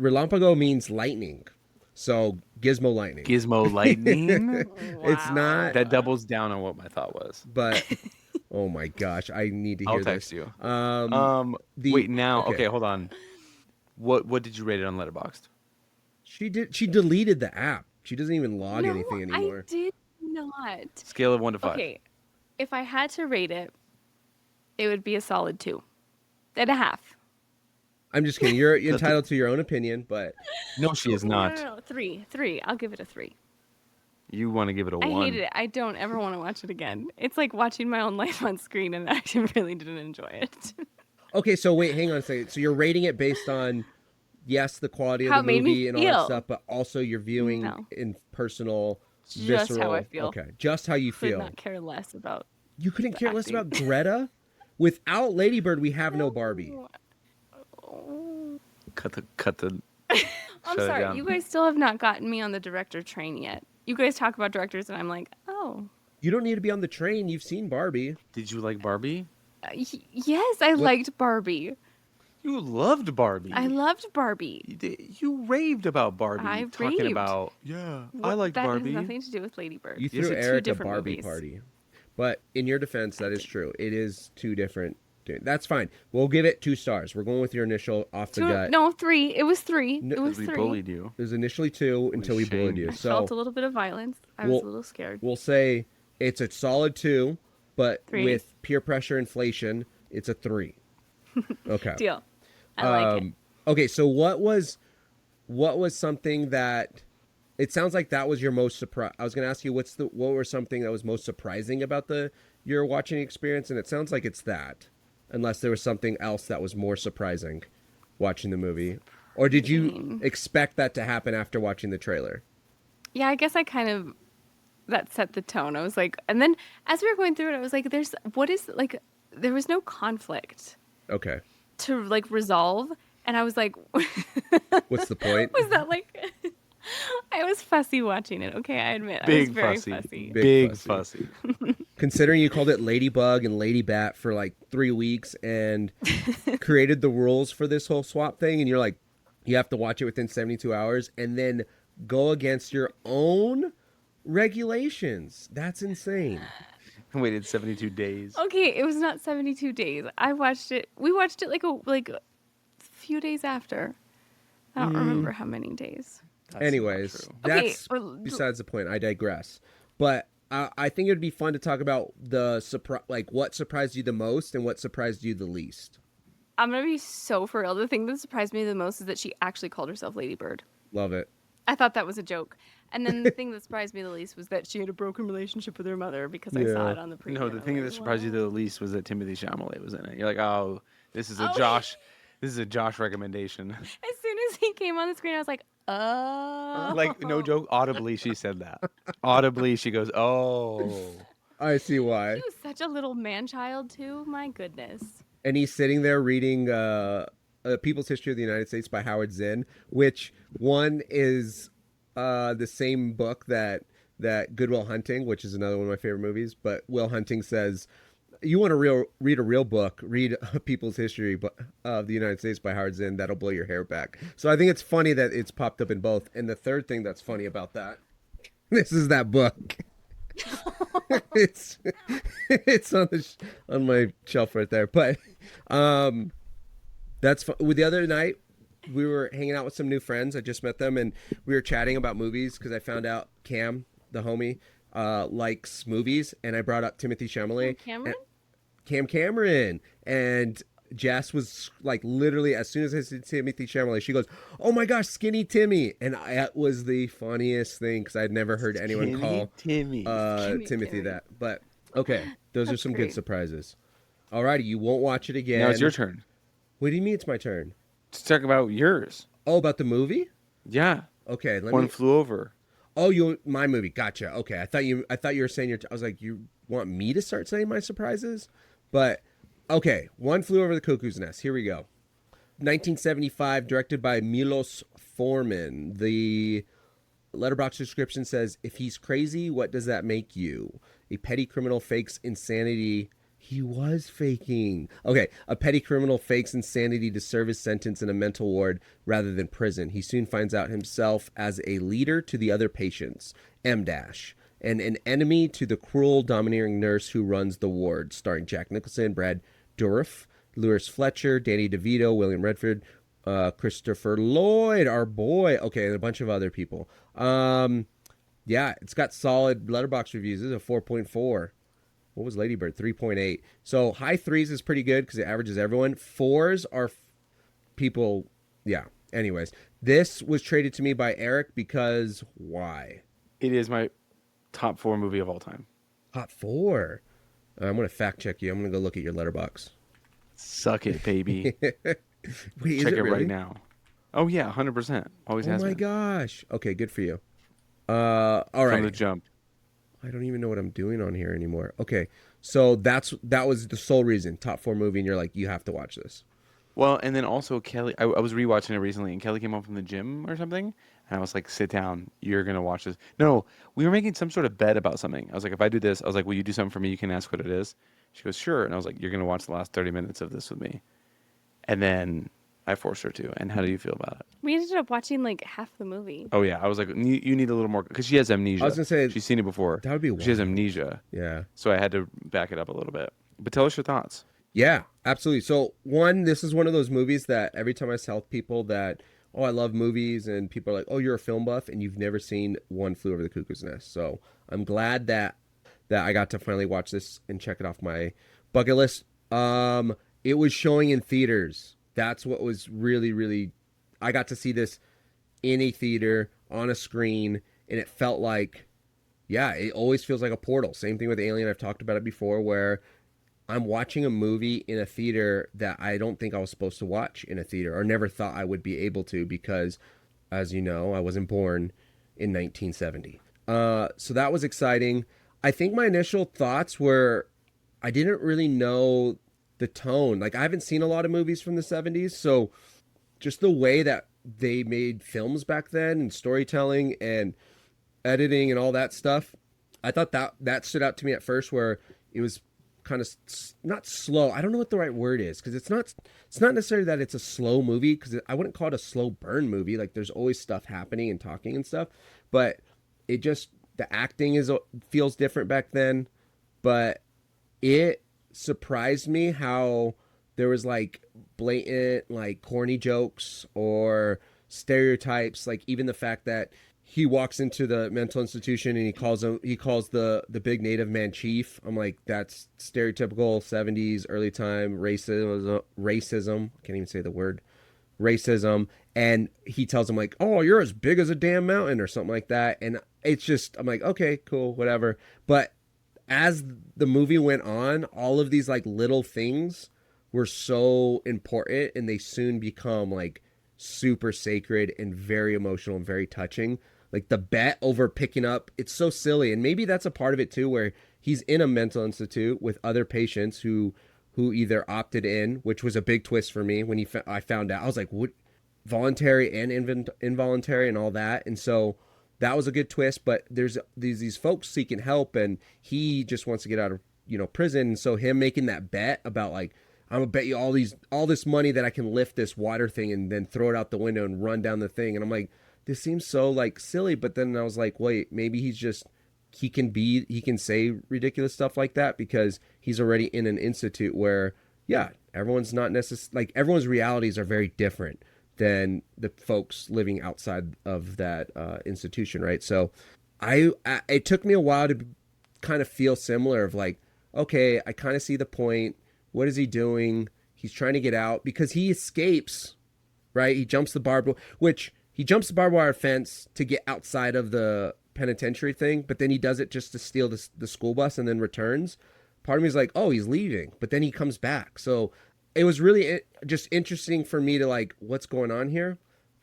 Relampago means lightning. So Gizmo lightning. Gizmo Lightning? It's Wow. not, That doubles down on what my thought was. but oh my gosh, I need to hear I'll text this. you. The- Wait, now, okay. okay, hold on. What did you rate it on Letterboxd? She deleted the app. She doesn't even log No, anything anymore. I did not. Scale of 1 to 5. Okay, if I had to rate it, it would be a solid 2.5. I'm just kidding. You're entitled to your own opinion, but No, she is not. No, 3. I'll give it a 3. You want to give it a I 1. hated it. I don't ever want to watch it again. It's like watching my own life on screen, and I really didn't enjoy it. okay. So wait, hang on a second. So you're rating it based on yes, the quality of How the it made me movie and all that feel. stuff, but also you're viewing No. in personal, Just visceral. how I feel. Okay, just how you Could feel. not care less about. You couldn't care less acting. about Greta. Without Ladybird, we have no Barbie. Cut the I'm Shut it sorry, down. you guys still have not gotten me on the director train yet. you guys talk about directors, and I'm like, oh, You don't need to be on the train. You've seen Barbie. Did you like Barbie? yes, I liked Barbie. You loved Barbie. I loved Barbie. You raved about Barbie. I talking raved. about I liked that Barbie. has nothing to do with Lady Bird. You These threw are two Eric a different Barbie movies. party. But in your defense, that is true. It is two different. That's fine. We'll give it 2 stars. We're going with your initial off the gut. No, 3. It was 3. No, it was we 3. bullied you. It was initially 2 until we bullied shamed you. I So felt a little bit of violence. I was a little scared. We'll say it's a solid 2, but 3. with peer pressure inflation, it's a 3. Okay. Deal. I like it. Okay, so what was something that it sounds like that was your most surprise. I was going to ask you what were something that was most surprising about your watching experience, and it sounds like it's that, unless there was something else that was more surprising watching the movie. Or did you expect that to happen after watching the trailer? Yeah, I guess that set the tone. I was like, and then as we were going through it, I was like, there was no conflict Okay. to like resolve. And I was like, What's the point? was that like, I was fussy watching it. Okay, I admit. I was very fussy. Big fussy. Considering you called it Ladybug and Lady Bat for like 3 weeks and created the rules for this whole swap thing, and you're like, you have to watch it within 72 hours and then go against your own regulations. That's insane. I waited 72 days. Okay, it was not 72 days. We watched it like a few days after. I don't remember how many days. That's Anyways, not true. that's besides the point. I digress. But I think it would be fun to talk about what surprised you the most and what surprised you the least. I'm going to be so for real. The thing that surprised me the most is that she actually called herself Lady Bird. Love it. I thought that was a joke. And then the thing that surprised me the least was that she had a broken relationship with her mother because I saw it on the preview. No, the thing that surprised you the least was that Timothy Chalamet was in it. You're like, oh, this is a Josh recommendation. As soon as he came on the screen, I was like, oh. Like, no joke, audibly she said that. Audibly she goes, oh. I see why. He was such a little man-child, too. My goodness. And he's sitting there reading People's History of the United States by Howard Zinn, which one is the same book that Good Will Hunting, which is another one of my favorite movies. But Will Hunting says, you want to read a real book, read People's History of the United States by Howard Zinn. That'll blow your hair back. So I think it's funny that it's popped up in both. And the third thing that's funny about that, this is that book. it's on my shelf right there. But that's fun. The other night we were hanging out with some new friends. I just met them and we were chatting about movies because I found out Cam, the homie, likes movies, and I brought up Timothy Chalamet. Cameron. And Jess was like, literally, as soon as I said Timothy Chalamet, she goes, "Oh my gosh, Skinny Timmy!" And that was the funniest thing because I'd never heard anyone call Timmy. Timothy that. But okay, those are some good surprises. Alrighty, you won't watch it again. Now it's your turn. What do you mean it's my turn? Let's talk about yours. Oh, about the movie? Yeah. Okay, One Flew Over. Oh, my movie. Gotcha. Okay, I thought you were saying I was like, you want me to start saying my surprises? But okay, One Flew Over the Cuckoo's Nest. Here we go. 1975, directed by Milos Forman. The letterbox description says, "If he's crazy, what does that make you? A petty criminal fakes insanity." He was faking. Okay, a petty criminal fakes insanity to serve his sentence in a mental ward rather than prison. He soon finds out himself as a leader to the other patients, M dash, and an enemy to the cruel, domineering nurse who runs the ward. Starring Jack Nicholson, Brad Dourif, Lewis Fletcher, Danny DeVito, William Redford, Christopher Lloyd, our boy. Okay, and a bunch of other people. Yeah, it's got solid letterbox reviews. This is a 4.4. What was Lady Bird? 3.8. So high threes is pretty good because it averages everyone. Fours are people. Yeah. Anyways, this was traded to me by Eric because why? It is my top 4 movie of all time. Top 4. I'm going to fact check you. I'm going to go look at your letterbox. Suck it, baby. Wait, is Check it it really? right now. Oh, yeah, 100%. Always has Oh my been. gosh. Okay, good for you. All right. From the jump. I don't even know what I'm doing on here anymore. Okay, so that was the sole reason. Top 4 movie, and you're like, you have to watch this. Well, and then also Kelly, I was rewatching it recently, and Kelly came home from the gym or something, And I was like, sit down. You're going to watch this. No, we were making some sort of bet about something. I was like, if I do this, I was like, will you do something for me? You can ask what it is. She goes, sure. And I was like, you're going to watch the last 30 minutes of this with me. And then I forced her to. And how do you feel about it? We ended up watching like half the movie. Oh, yeah. I was like, you need a little more. Because she has amnesia. I was gonna say, she's seen it before. that would be She has wild. amnesia. Yeah. So I had to back it up a little bit. But tell us your thoughts. Yeah, absolutely. So one, this is one of those movies that every time I tell people that, oh, I love movies, and people are like, oh, you're a film buff and you've never seen One Flew Over the Cuckoo's Nest. So I'm glad that I got to finally watch this and check it off my bucket list. It was showing in theaters. That's what was really, really, I got to see this in a theater on a screen, and it felt like, yeah, it always feels like a portal. Same thing with Alien. I've talked about it before, where I'm watching a movie in a theater that I don't think I was supposed to watch in a theater, or never thought I would be able to, because, as you know, I wasn't born in 1970. So that was exciting. I think my initial thoughts were, I didn't really know the tone. Like, I haven't seen a lot of movies from the 70s, so just the way that they made films back then, and storytelling and editing and all that stuff, I thought that stood out to me at first, where it was kind of not slow. I don't know what the right word is, because it's not necessarily that it's a slow movie, because I wouldn't call it a slow burn movie. Like, there's always stuff happening and talking and stuff, but it just, the acting feels different back then. But it surprised me how there was like blatant, like, corny jokes or stereotypes. Like, even the fact that he walks into the mental institution and he calls the big native man chief. I'm like, that's stereotypical 70s early time racism. Can't even say the word racism. And he tells him, like, oh, you're as big as a damn mountain, or something like that. And it's just, I'm like, okay, cool, whatever. But as the movie went on, all of these like little things were so important, and they soon become like super sacred and very emotional and very touching. Like the bet over picking up, it's so silly. And maybe that's a part of it too, where he's in a mental institute with other patients who either opted in, which was a big twist for me when I found out. I was like, what? Voluntary and involuntary and all that. And so that was a good twist. But there's these folks seeking help, and he just wants to get out of prison. And so him making that bet about, like, I'm gonna bet you all this money that I can lift this water thing and then throw it out the window and run down the thing. And I'm like, this seems so like silly. But then I was like, wait, maybe he can say ridiculous stuff like that because he's already in an institute where, yeah, everyone's not necessarily, like, everyone's realities are very different than the folks living outside of that institution, right? So it took me a while to kind of feel similar of like, okay, I kind of see the point. What is he doing? He's trying to get out because he escapes, right? He jumps the barbed wire fence to get outside of the penitentiary thing, but then he does it just to steal the school bus and then returns. Part of me is like, oh, he's leaving, but then he comes back. So it was really just interesting for me to like, what's going on here?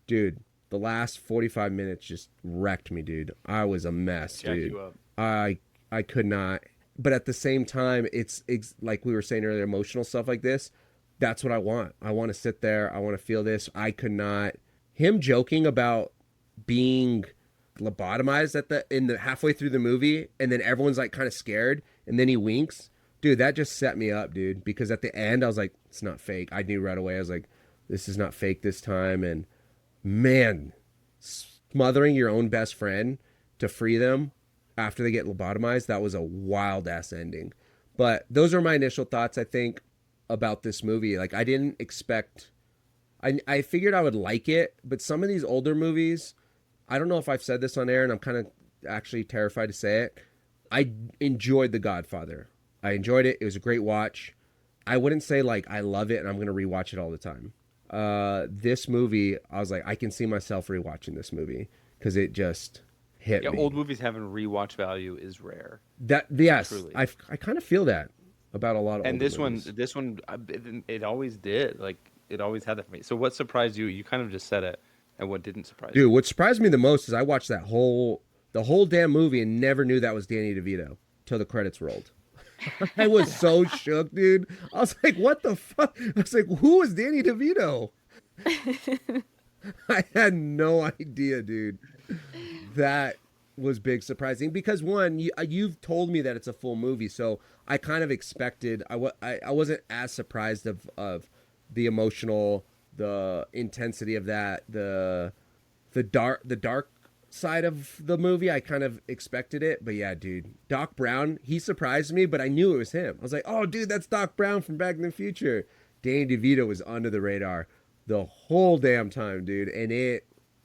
Dude, the last 45 minutes just wrecked me, dude. I was a mess, Jack dude. you up. I could not. But at the same time, it's like we were saying earlier, emotional stuff like this, that's what I want. I want to sit there. I want to feel this. I could not. Him joking about being lobotomized in the halfway through the movie, and then everyone's like kind of scared, and then he winks. Dude, that just set me up, dude. Because at the end, I was like, it's not fake. I knew right away. I was like, this is not fake this time. And man, smothering your own best friend to free them after they get lobotomized, that was a wild ass ending. But those are my initial thoughts, I think, about this movie. Like, I didn't expect, I figured I would like it, but some of these older movies, I don't know if I've said this on air, and I'm kind of actually terrified to say it. I enjoyed The Godfather. I enjoyed it. It was a great watch. I wouldn't say like I love it and I'm going to rewatch it all the time. This movie, I was like, I can see myself rewatching this movie because it just hit me. Old movies having rewatch value is rare. Yes, Truly. I kind of feel that about a lot of. And this one, it always did. Like, it always had that for me. So what surprised you? You kind of just said it. And what didn't surprise you? Dude, what surprised me the most is I watched the whole damn movie and never knew that was Danny DeVito till the credits rolled. I was so shook, dude. I was like, what the fuck? I was like, who is Danny DeVito? I had no idea, dude. That was big surprising because one, you've told me that it's a full movie, so I kind of expected. I wasn't as surprised of the emotional, the intensity of that, the dark side of the movie. I kind of expected it, but yeah, dude, Doc Brown, he surprised me, but I knew it was him. I was like, oh, dude, that's Doc Brown from Back in the Future. Danny DeVito was under the radar the whole damn time, dude, and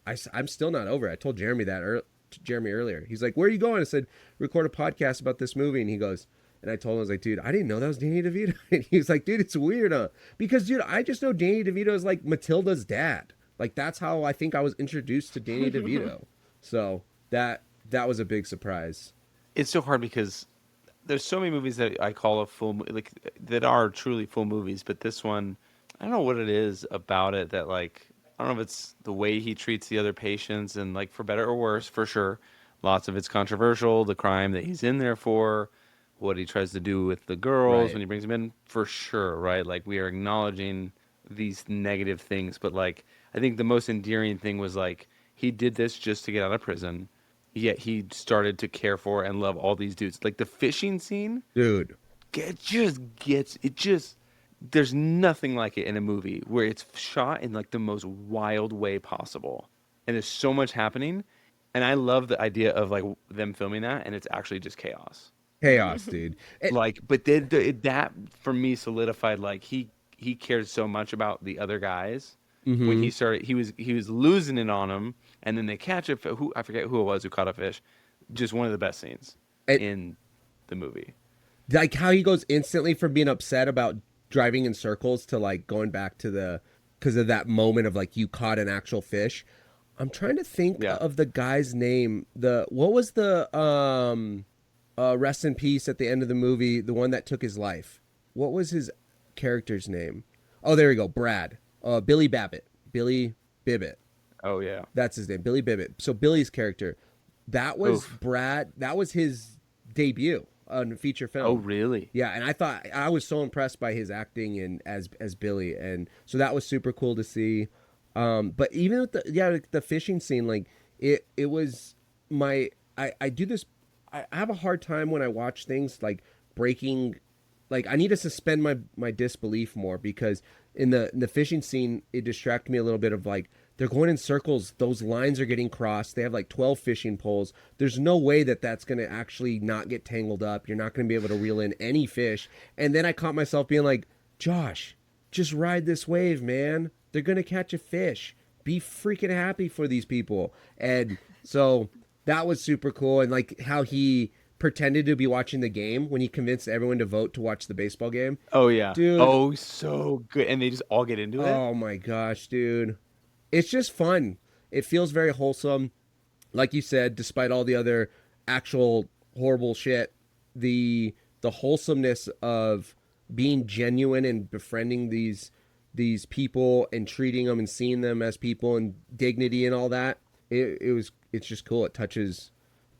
I'm still not over it. I told Jeremy that Jeremy earlier. He's like, "Where are you going?" I said, "Record a podcast about this movie," and he goes. And I told him, I was like, dude, I didn't know that was Danny DeVito. And he was like, dude, it's weird, huh? Because, dude, I just know Danny DeVito is like Matilda's dad. Like, that's how I think I was introduced to Danny DeVito. So that was a big surprise. It's so hard because there's so many movies that I call a like that are truly full movies, but this one, I don't know what it is about it that like I don't know if it's the way he treats the other patients and like for better or worse, for sure. Lots of it's controversial, the crime that he's in there for, what he tries to do with the girls Right. when he brings them in, for sure, right? Like we are acknowledging these negative things, but like I think the most endearing thing was like he did this just to get out of prison, yet he started to care for and love all these dudes. Like the fishing scene, Dude. it just there's nothing like it in a movie where it's shot in like the most wild way possible, and there's so much happening, and I love the idea of like them filming that, and it's actually just chaos. Chaos, dude. Like, but that for me solidified like he cared so much about the other guys. When he started, he was losing it on them, and then they catch a who I forget who it was who caught a fish. Just one of the best scenes it, in the movie. like how he goes instantly from being upset about driving in circles to like going back to because of that moment of like you caught an actual fish. I'm trying to think Yeah. of the guy's name. What was the rest in peace at the end of the movie, the one that took his life. What was his character's name? Oh, there we go. Brad. Billy Babbitt. Billy Bibbit. Oh yeah. That's his name. Billy Bibbit. So Billy's character, that was Oof. Brad. That was his debut on a feature film. Oh really? Yeah, and I was so impressed by his acting and as Billy, and so that was super cool to see. But even with the fishing scene, like it was I do this. I have a hard time when I watch things like breaking. Like I need to suspend my disbelief more because in the fishing scene it distracted me a little bit of like they're going in circles, those lines are getting crossed, they have like 12 fishing poles, there's no way that's going to actually not get tangled up, you're not going to be able to reel in any fish. And then I caught myself being like, Josh, just ride this wave, man, they're going to catch a fish, be freaking happy for these people. And so that was super cool. And like how he pretended to be watching the game when he convinced everyone to vote to watch the baseball game. Oh yeah. Dude. Oh, so good. And they just all get into it. Oh my gosh, dude. It's just fun. It feels very wholesome. Like you said, despite all the other actual horrible shit, the wholesomeness of being genuine and befriending these people and treating them and seeing them as people and dignity and all that. It's just cool. It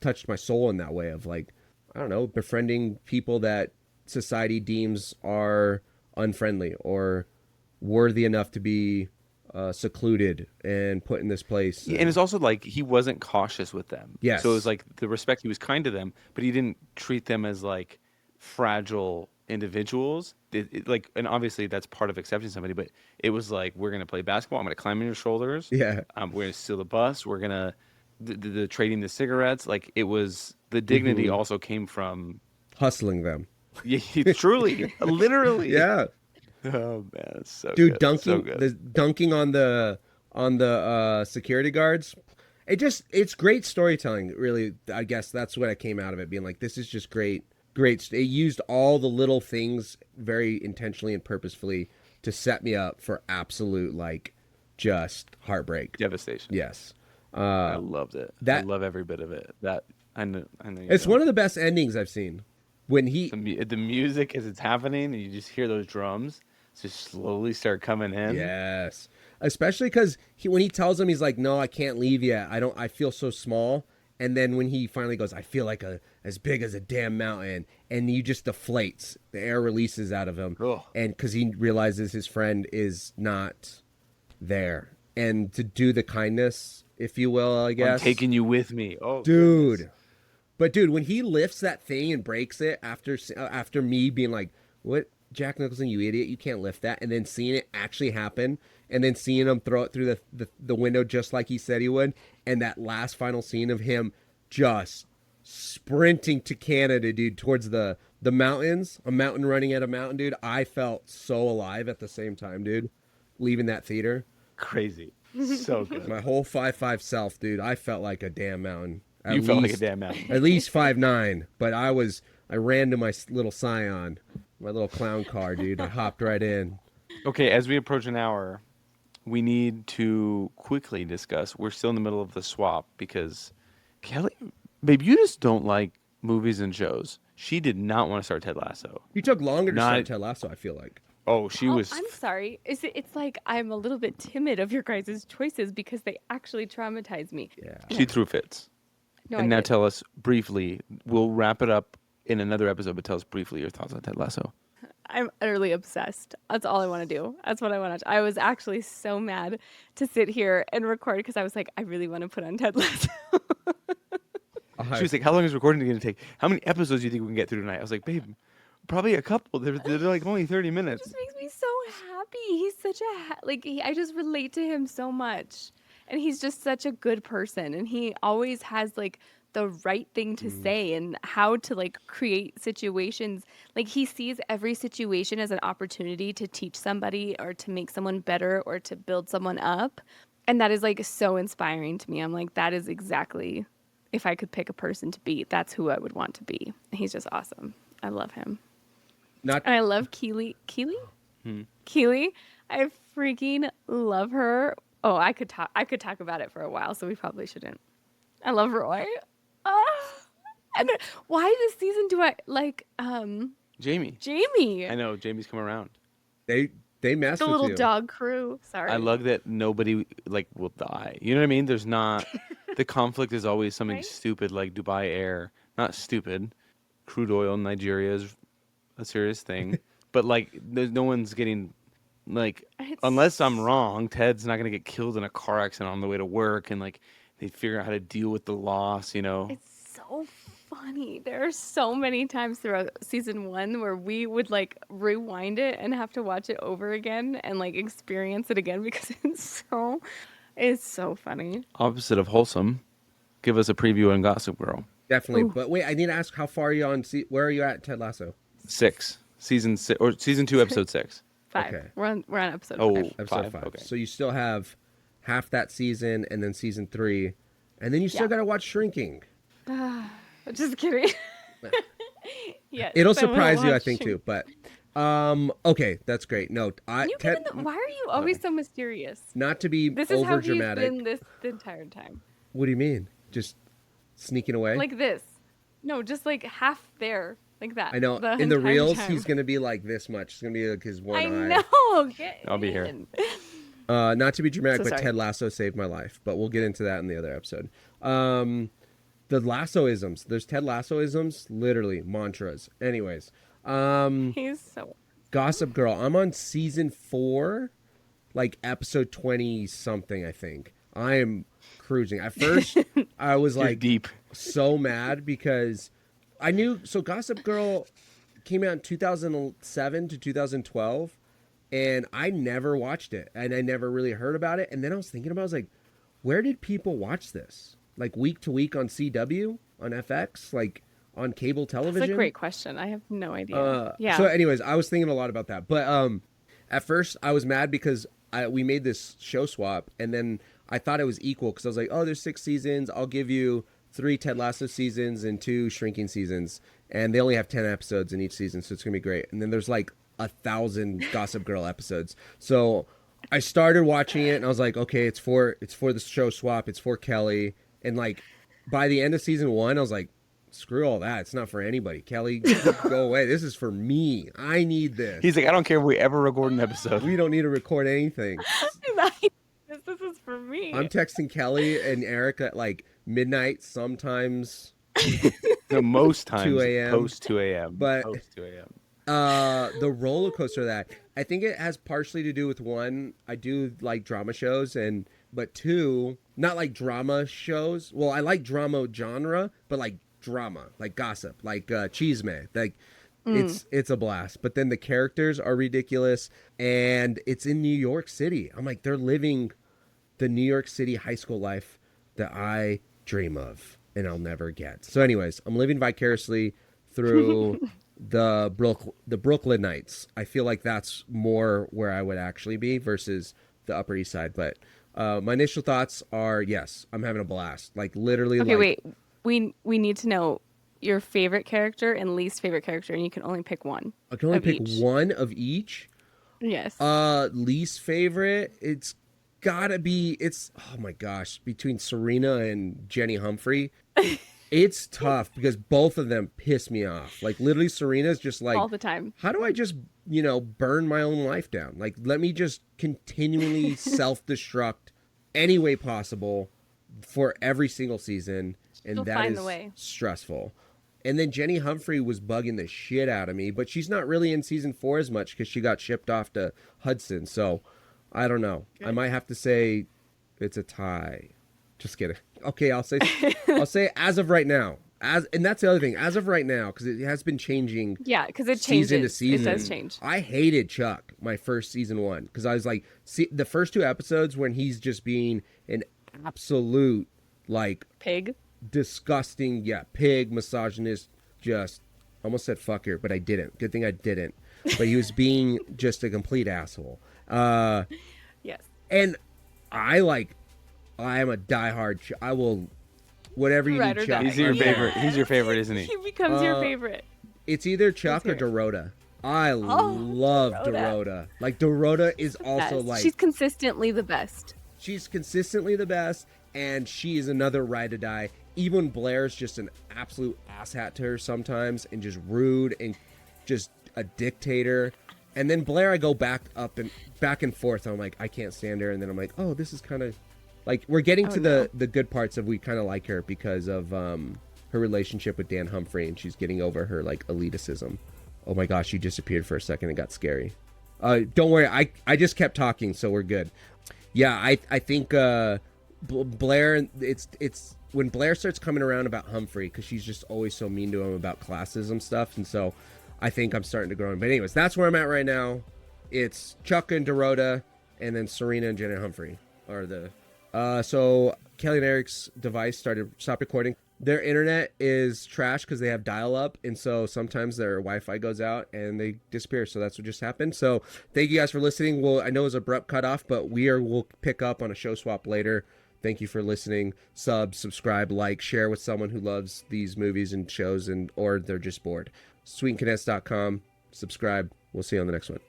touched my soul in that way of like, I don't know, befriending people that society deems are unfriendly or worthy enough to be secluded and put in this place. Yeah, and it's also like he wasn't cautious with them. Yes. So it was like the respect, he was kind to them, but he didn't treat them as like fragile individuals. Like, and obviously that's part of accepting somebody, but it was like, we're going to play basketball. I'm going to climb on your shoulders. Yeah. We're going to steal the bus. We're going to, the trading the cigarettes. Like it was, the dignity also came from hustling them. Yeah, truly, literally. Yeah. Oh man, it's so Dude, good. So good. dunking on the security guards. It's great storytelling, really. I guess that's what I came out of it being like, this is just great. It used all the little things very intentionally and purposefully to set me up for absolute like just heartbreak. Devastation. Yes. I loved it. I love every bit of it. That I know. It's one of the best endings I've seen. When the music as it's happening, and you just hear those drums just slowly start coming in. Yes, especially because when he tells him, he's like, "No, I can't leave yet. I feel so small." And then when he finally goes, "I feel like as big as a damn mountain," and he just deflates. The air releases out of him, Ugh. and because he realizes his friend is not there. and to do the kindness, if you will, I guess. I'm taking you with me. Oh, dude. goodness. But dude, when he lifts that thing and breaks it after me being like, "What, Jack Nicholson, you idiot! You can't lift that," and then seeing it actually happen, and then seeing him throw it through the window just like he said he would, and that last final scene of him just sprinting to Canada, dude, towards the mountains, a mountain running at a mountain, dude. I felt so alive at the same time, dude. Leaving that theater, Crazy. So good. my whole 5'5" self, dude. I felt like a damn mountain. You felt like a damn mountain. At least 5'9", but I ran to my little Scion, my little clown car, dude. I hopped right in. Okay, as we approach an hour, we need to quickly discuss. We're still in the middle of the swap because Kelly, babe, you just don't like movies and shows. She did not want to start Ted Lasso. You took longer to Not- start Ted Lasso, I feel like. Oh, she was. I'm sorry. It's like I'm a little bit timid of your guys' choices because they actually traumatize me. Yeah. She threw fits. No, And I now did. tell us briefly. We'll wrap it up in another episode, but tell us briefly your thoughts on Ted Lasso. I'm utterly obsessed. That's all I want to do. That's what I want to. I was actually so mad to sit here and record because I was like, I really want to put on Ted Lasso. She was like, "How long is recording going to take? How many episodes do you think we can get through tonight?" I was like, "Babe, probably a couple. They're like only 30 minutes." It just makes me so happy. He's such a I just relate to him so much, and he's just such a good person, and he always has like the right thing to say and how to like create situations. Like he sees every situation as an opportunity to teach somebody or to make someone better or to build someone up, and that is like so inspiring to me. I'm like, that is exactly, if I could pick a person to be, that's who I would want to be. He's just awesome. I love him. Not And I love Keely. Keely? Hmm. Keely. I freaking love her. Oh, I could talk about it for a while, so we probably shouldn't. I love Roy. And why this season do I like Jamie. Jamie? I know Jamie's come around. they mess The with little you. dog crew. Sorry. I love that nobody like will die. You know what I mean? There's not the conflict is always something Right? stupid like Dubai Air. Not stupid. Crude oil in Nigeria is a serious thing. But like there's no one's getting like It's unless I'm wrong, Ted's not gonna get killed in a car accident on the way to work and like they figure out how to deal with the loss, you know. It's so funny. There are so many times throughout season 1 where we would like rewind it and have to watch it over again and like experience it again because it's so funny. Opposite of wholesome. Give us a preview on Gossip Girl. Definitely. Ooh. But wait, I need to ask, how far are you on? Where are you at, Ted Lasso? 6. Season 6 or season 2 episode 6. 5. Okay. We're on episode Oh. 5. Episode 5, 5. okay. So you still have half that season and then season 3. And then you still Yeah. got to watch Shrinking. Just kidding. Yes, It'll I will surprise you, I watch think, it. too. But, okay, that's great. No, Why are you always so mysterious? not to be This is over how he's dramatic. been this the entire time. What do you mean? Just sneaking away? Like this. No, just like half there. Like that. I know. the In the entire reels, time. he's going to be like this much. It's going to be like his one I eye. know. Get I'll be here. in. Not to be dramatic, So but sorry. Ted Lasso saved my life. But we'll get into that in the other episode. The Lassoisms. There's Ted Lassoisms, literally mantras. Anyways, He's so. Gossip Girl. I'm on season 4, like episode 20 something, I think. I am cruising. At first, I was You're like deep. so mad because I knew. So Gossip Girl came out in 2007 to 2012, and I never watched it, and I never really heard about it. And then I was thinking about, it, I was like, where did people watch this? Like week to week on CW, on FX, like on cable television? That's a great question. I have no idea. Yeah. So, anyways, I was thinking a lot about that. But at first, I was mad because we made this show swap, and then I thought it was equal because I was like, oh, there's 6 seasons. I'll give you 3 Ted Lasso seasons and 2 Shrinking seasons, and they only have 10 episodes in each season, so it's gonna be great. And then there's like 1,000 Gossip Girl episodes. So I started watching it, and I was like, okay, it's for the show swap. It's for Kelly. And like by the end of season 1, I was like, screw all that. It's not for anybody. Kelly, go away. This is for me. I need this. He's like, I don't care if we ever record an episode. We don't need to record anything. this is for me. I'm texting Kelly and Eric at like midnight, sometimes. No, most times 2 a.m. post 2 a.m. But- post 2 a.m. The roller coaster of that. I think it has partially to do with one, I do like drama shows, but two, not like drama shows. Well, I like drama genre, but like drama, like gossip, like chisme. Like it's a blast. But then the characters are ridiculous, and it's in New York City. I'm like, they're living the New York City high school life that I dream of and I'll never get. So anyways, I'm living vicariously through the Brooklyn Nights. I feel like that's more where I would actually be versus the Upper East Side. But my initial thoughts are yes, I'm having a blast. Like literally. Okay, like, wait. We need to know your favorite character and least favorite character, and you can only pick one. I can only of pick each. one of each. Yes. Least favorite. It's gotta be. It's oh my gosh, between Serena and Jenny Humphrey. It's tough because both of them piss me off. Like literally, Serena's just like All the time. How do I just burn my own life down? Like let me just continually self-destruct any way possible for every single season, and She'll that find is the way. stressful. And then Jenny Humphrey was bugging the shit out of me, but she's not really in season 4 as much because she got shipped off to Hudson. So I don't know. Good. I might have to say it's a tie. Just kidding. Okay, I'll say as of right now. And that's the other thing. As of right now, because it has been changing. Yeah, because it changes. Season to season. It does change. I hated Chuck my first season 1 because I was like, see the first 2 episodes when he's just being an absolute like Pig. disgusting, pig, misogynist, just almost said fucker, but I didn't. Good thing I didn't. But he was being just a complete asshole. Yes. And I am a diehard. I will, whatever you Ride need, or Chuck. die. He's your Yeah. favorite. He's your favorite, isn't he? He becomes your favorite. It's either Chuck or Let's hear Dorota. I love Dorota. Like Dorota is also Best. like She's consistently the best. she's consistently the best, and she is another ride or die. Even Blair's just an absolute asshat to her sometimes, and just rude and just a dictator. And then Blair, I go back and forth. I'm like, I can't stand her, and then I'm like, oh, this is kind of like we're getting to the good parts of we kind of like her because of her relationship with Dan Humphrey, and she's getting over her like elitism. Oh my gosh, you disappeared for a second. It got scary. Don't worry, I just kept talking, so we're good. Yeah, I think Blair. It's when Blair starts coming around about Humphrey because she's just always so mean to him about classism stuff, and so I think I'm starting to grow. But anyways, that's where I'm at right now. It's Chuck and Dorota, and then Serena and Jenna Humphrey are the. So Kelly and Eric's device stopped recording. Their internet is trash because they have dial-up, and so sometimes their Wi-Fi goes out and they disappear. So that's what just happened. So thank you guys for listening. Well, I know it was abrupt cutoff, but we'll pick up on a show swap later. Thank you for listening. Subscribe, like, share with someone who loves these movies and shows, or they're just bored. sweetandcondensed.com. Subscribe. We'll see you on the next one.